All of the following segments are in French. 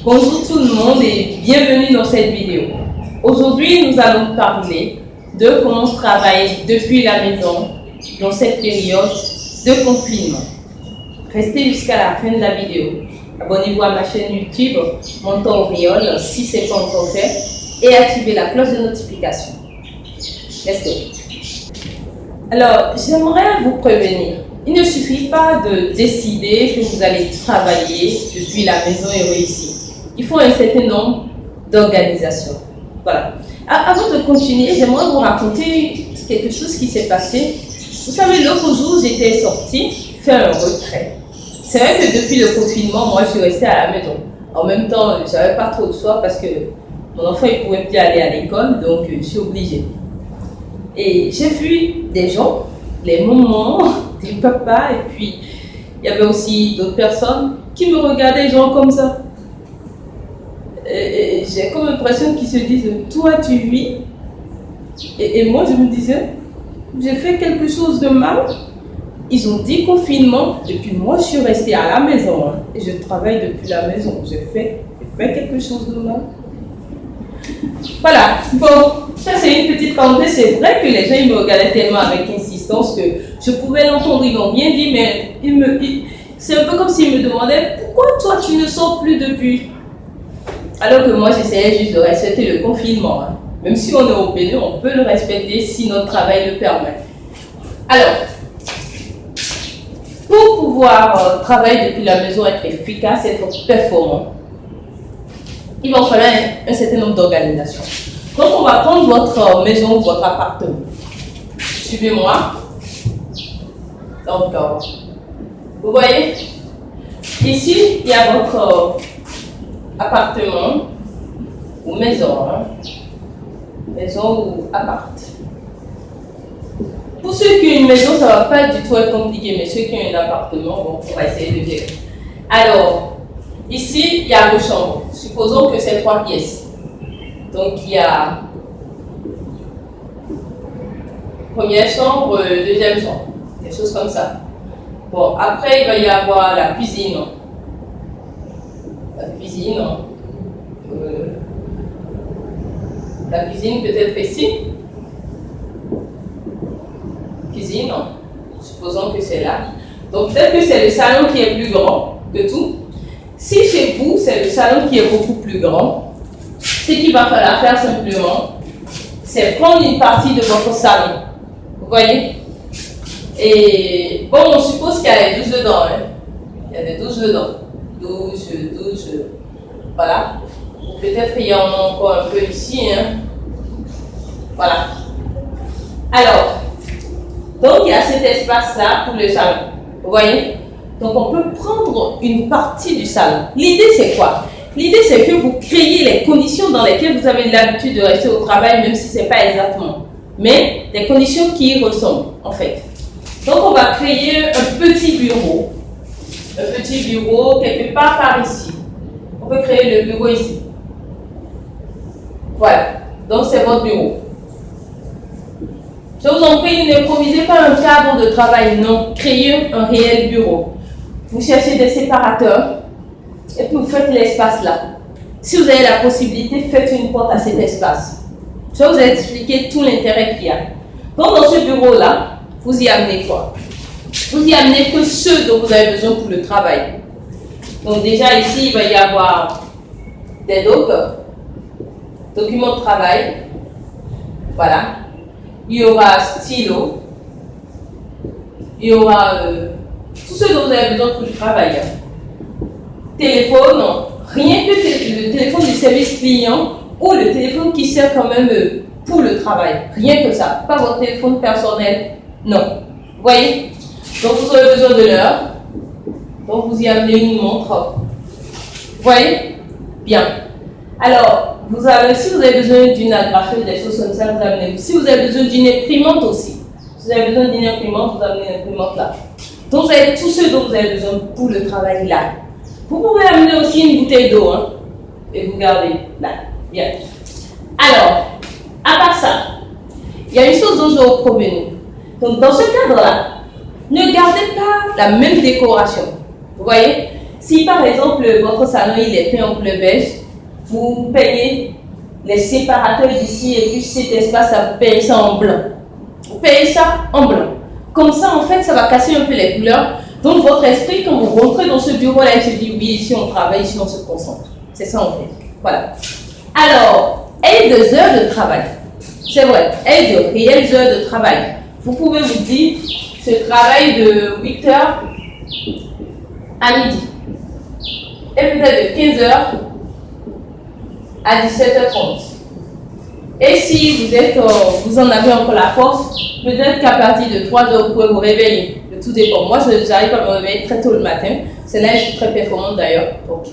Bonjour tout le monde et bienvenue dans cette vidéo. Aujourd'hui, nous allons parler de comment travailler depuis la maison dans cette période de confinement. Restez jusqu'à la fin de la vidéo. Abonnez-vous à ma chaîne YouTube Mentor Auréole si ce n'est pas encore fait et activez la cloche de notification. Let's go. Alors, j'aimerais vous prévenir. Il ne suffit pas de décider que vous allez travailler depuis la maison et réussir. Il faut un certain nombre d'organisations. Voilà. Avant de continuer, j'aimerais vous raconter quelque chose qui s'est passé. Vous savez, l'autre jour, j'étais sortie faire un retrait. C'est vrai que depuis le confinement, moi, je suis restée à la maison. En même temps, je n'avais pas trop de choix parce que mon enfant, il ne pouvait plus aller à l'école, donc je suis obligée. Et j'ai vu des gens, les mamans, des papas, et puis il y avait aussi d'autres personnes qui me regardaient genre comme ça. Et j'ai comme l'impression qu'ils se disent, toi tu vis. Et moi je me disais, j'ai fait quelque chose de mal. Ils ont dit confinement, et puis moi je suis restée à la maison. Hein, et je travaille depuis la maison. J'ai fait quelque chose de mal. Voilà, bon, ça c'est une petite parenthèse. C'est vrai que les gens ils me regardaient tellement avec insistance que je pouvais l'entendre, ils n'ont rien dit, mais c'est un peu comme s'ils me demandaient, pourquoi toi tu ne sors plus depuis? Alors que moi, j'essayais juste de respecter le confinement. Hein. Même si on est au Bénin, on peut le respecter si notre travail le permet. Alors, pour pouvoir travailler depuis la maison, être efficace, être performant, il va falloir un certain nombre d'organisations. Donc, on va prendre votre maison ou votre appartement. Suivez-moi. Donc, vous voyez, ici, il y a votre appartement ou maison, hein? Maison ou appart. Pour ceux qui ont une maison, ça ne va pas du tout être compliqué, mais ceux qui ont un appartement, bon, on va essayer de gérer. Alors, ici, il y a deux chambres. Supposons que c'est 3 pièces. Donc, il y a première chambre, deuxième chambre, des choses comme ça. Bon, après, il va y avoir la cuisine. La cuisine peut-être ici. Cuisine, supposons que c'est là. Donc peut-être que c'est le salon qui est plus grand que tout. Si chez vous, c'est le salon qui est beaucoup plus grand, ce qu'il va falloir faire simplement, c'est prendre une partie de votre salon. Vous voyez? Et bon, on suppose qu'il y a des douches dedans. Hein? Il y a des douches dedans. Douche, voilà. Peut-être qu'il y en a encore un peu ici. Hein. Voilà. Alors, donc il y a cet espace-là pour le salon. Vous voyez? Donc on peut prendre une partie du salon. L'idée c'est quoi? L'idée c'est que vous créez les conditions dans lesquelles vous avez l'habitude de rester au travail, même si ce n'est pas exactement. Mais des conditions qui y ressemblent, en fait. Donc on va créer un petit bureau. Un petit bureau quelque part par ici. On peut créer le bureau ici. Voilà. Donc c'est votre bureau. Je vous en prie, n'improvisez pas un cadre de travail, non. Créez un réel bureau. Vous cherchez des séparateurs et puis vous faites l'espace là. Si vous avez la possibilité, faites une porte à cet espace. Je vais vous expliquer tout l'intérêt qu'il y a. Donc dans ce bureau-là, vous y amenez quoi? Vous y amenez que ce dont vous avez besoin pour le travail. Donc déjà ici, il va y avoir des documents de travail. Voilà. Il y aura stylo. Il y aura tout ce dont vous avez besoin pour le travail. Téléphone, rien que le téléphone du service client ou le téléphone qui sert quand même pour le travail. Rien que ça. Pas votre téléphone personnel. Non. Vous voyez? Donc vous aurez besoin de l'heure. Donc vous y amenez une montre. Vous voyez? Bien. Alors, si vous avez besoin d'une agrafeuse, des choses comme ça, vous amenez. Si vous avez besoin d'une imprimante aussi. Si vous avez besoin d'une imprimante, vous amenez l'imprimante là. Donc vous avez tout ce dont vous avez besoin pour le travail là. Vous pouvez amener aussi une bouteille d'eau. Hein, et vous gardez là. Bien. Alors, à part ça, il y a une chose dont je dois vous prévenir. Donc dans ce cadre-là, ne gardez pas la même décoration. Vous voyez? Si par exemple votre salon il est peint en bleu beige, vous peignez les séparateurs d'ici et puis cet espace, ça vous peignez ça en blanc. Vous peignez ça en blanc. Comme ça, en fait, ça va casser un peu les couleurs. Donc votre esprit, quand vous rentrez dans ce bureau-là, il se dit oui, ici on travaille, ici on se concentre. C'est ça en fait. Voilà. Alors, et 2 heures de travail. C'est vrai, et de réelles heures de travail. Vous pouvez vous dire, ce travail de 8 heures à midi. Et peut-être de 15 heures à 17h30. Et si vous en avez encore la force, peut-être qu'à partir de 3 heures, vous pouvez vous réveiller. Tout dépend. Moi, j'arrive à me réveiller très tôt le matin. C'est là que je suis très performante d'ailleurs. Donc,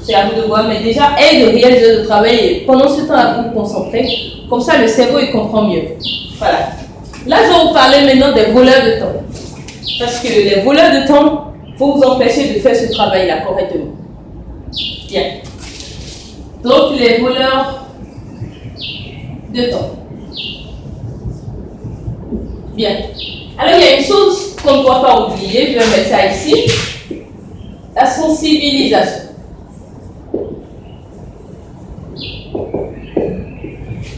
c'est à vous de voir. Mais déjà, aide de réelles heures de travail. Et pendant ce temps, à vous concentrer. Comme ça, le cerveau, il comprend mieux. Voilà. Là, je vais vous parler maintenant des voleurs de temps. Parce que les voleurs de temps vont vous empêcher de faire ce travail-là correctement. Bien. Donc, les voleurs de temps. Bien. Alors, il y a une chose qu'on ne doit pas oublier, je vais mettre ça ici, la sensibilisation.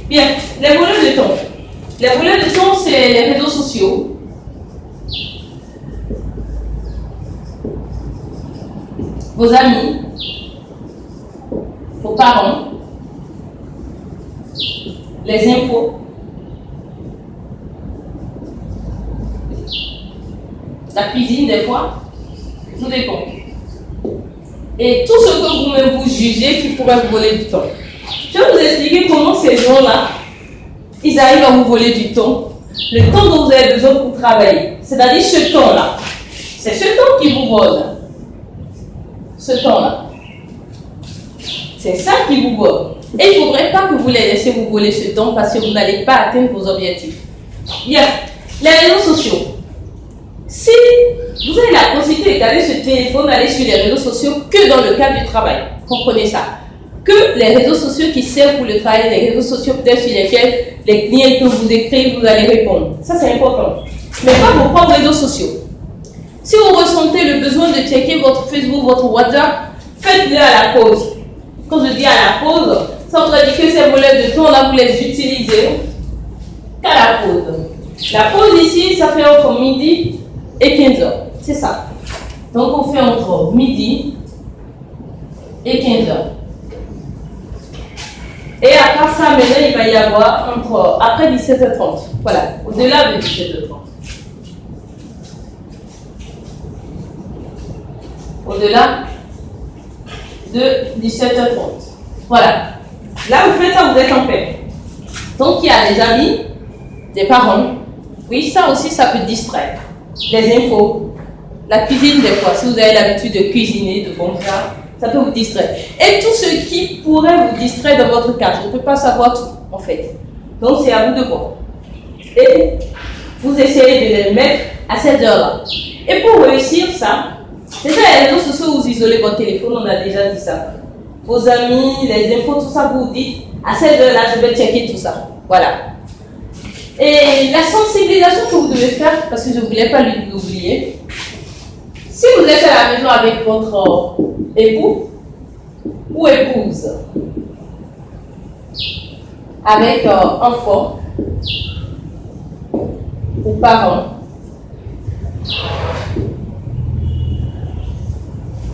Bien, les voleurs de temps. Les voleurs de temps, c'est les réseaux sociaux. Vos amis, vos parents, les infos, la cuisine des fois, tout dépend. Et tout ce que vous-même vous jugez qui pourrait vous voler du temps. Je vais vous expliquer comment ces gens-là, ils arrivent à vous voler du temps. Le temps dont vous avez besoin pour travailler. C'est-à-dire ce temps-là. C'est ce temps qui vous vole. Ce temps-là. C'est ça qui vous vole. Et il ne faudrait pas que vous les laissez vous voler ce temps parce que vous n'allez pas atteindre vos objectifs. Bien, les réseaux sociaux. Si vous avez la possibilité de garder ce téléphone, d'aller sur les réseaux sociaux que dans le cadre du travail, comprenez ça. Que les réseaux sociaux qui servent pour le travail, les réseaux sociaux peut-être sur lesquels les clients peuvent vous écrire, vous allez répondre. Ça, c'est important. Mais pas vos propres réseaux sociaux. Si vous ressentez le besoin de checker votre Facebook, votre WhatsApp, faites-le à la pause. Quand je dis à la pause, ça voudrait dire que ces volets de temps là, vous les utilisez qu'à la pause. La pause ici, ça fait entre midi et 15 heures. C'est ça. Donc on fait entre midi et 15 heures. Et après ça, maintenant, il va y avoir après 17h30. Voilà, au-delà de 17h30. Au-delà de 17h30. Voilà. Là, vous faites ça, vous êtes en paix. Donc, il y a des amis, des parents. Oui, ça aussi, ça peut distraire. Les infos, la cuisine des fois. Si vous avez l'habitude de cuisiner, de bon ça peut vous distraire. Et tout ce qui pourrait vous distraire dans votre cas. Je ne peux pas savoir tout, en fait. Donc, c'est à vous de voir. Et vous essayez de les mettre à cette heure-là. Et pour réussir ça, c'est ça, les réseaux sociaux, vous isolez votre téléphone, on a déjà dit ça. Vos amis, les infos, tout ça, vous dites, à cette heure-là, je vais checker tout ça. Voilà. Et la sensibilisation que vous devez faire, parce que je ne voulais pas l'oublier, si vous êtes à la maison avec votre époux ou épouse, avec enfant ou parents,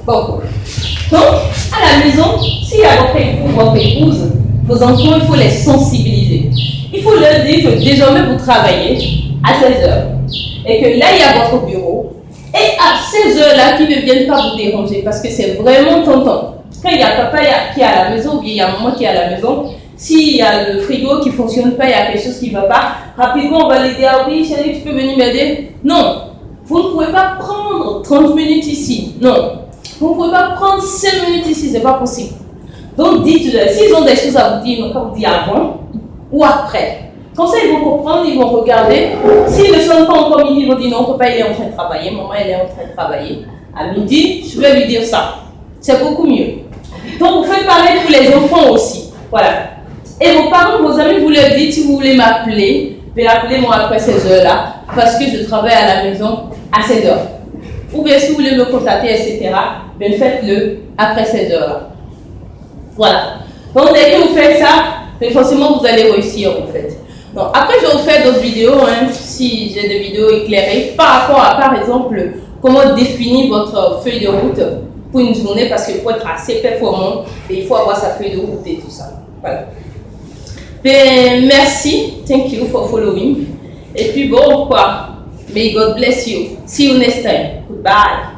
bon, donc à la maison, s'il y a votre époux ou votre épouse, vos enfants, il faut les sensibiliser. Il faut leur dire que désormais vous travaillez à 16 heures et que là il y a votre bureau et à ces heures-là qui ne viennent pas vous déranger parce que c'est vraiment tentant. Quand il y a papa qui est à la maison ou bien il y a maman qui est à la maison, s'il y a le frigo qui ne fonctionne pas, il y a quelque chose qui ne va pas, rapidement on va lui dire ah oui chérie tu peux venir m'aider. Non, vous ne pouvez pas prendre 30 minutes ici. Non, vous ne pouvez pas prendre 5 minutes ici, c'est pas possible. Donc dites-leur, s'ils ont des choses à vous dire, on vous dit avant ou après. Comme ça, ils vont comprendre, ils vont regarder. S'ils ne sont pas encore midi, ils vont dire non, papa il est en train de travailler, maman elle est en train de travailler. À midi, je vais lui dire ça. C'est beaucoup mieux. Donc vous faites pareil pour les enfants aussi. Voilà. Et vos parents, vos amis, vous leur dites si vous voulez m'appeler, appelez-moi après ces heures-là, parce que je travaille à la maison à 16 heures. Ou bien si vous voulez me contacter, etc., ben faites-le après ces heures-là. Voilà. Donc, dès que vous faites ça, mais forcément, vous allez réussir, en fait. Donc, après, je vais vous faire d'autres vidéos, hein, si j'ai des vidéos éclairées, par rapport à, par exemple, comment définir votre feuille de route pour une journée, parce que pour être assez performant, il faut avoir sa feuille de route et tout ça. Voilà. Ben, merci. Thank you for following. Et puis, bon, quoi. May God bless you. See you next time. Goodbye.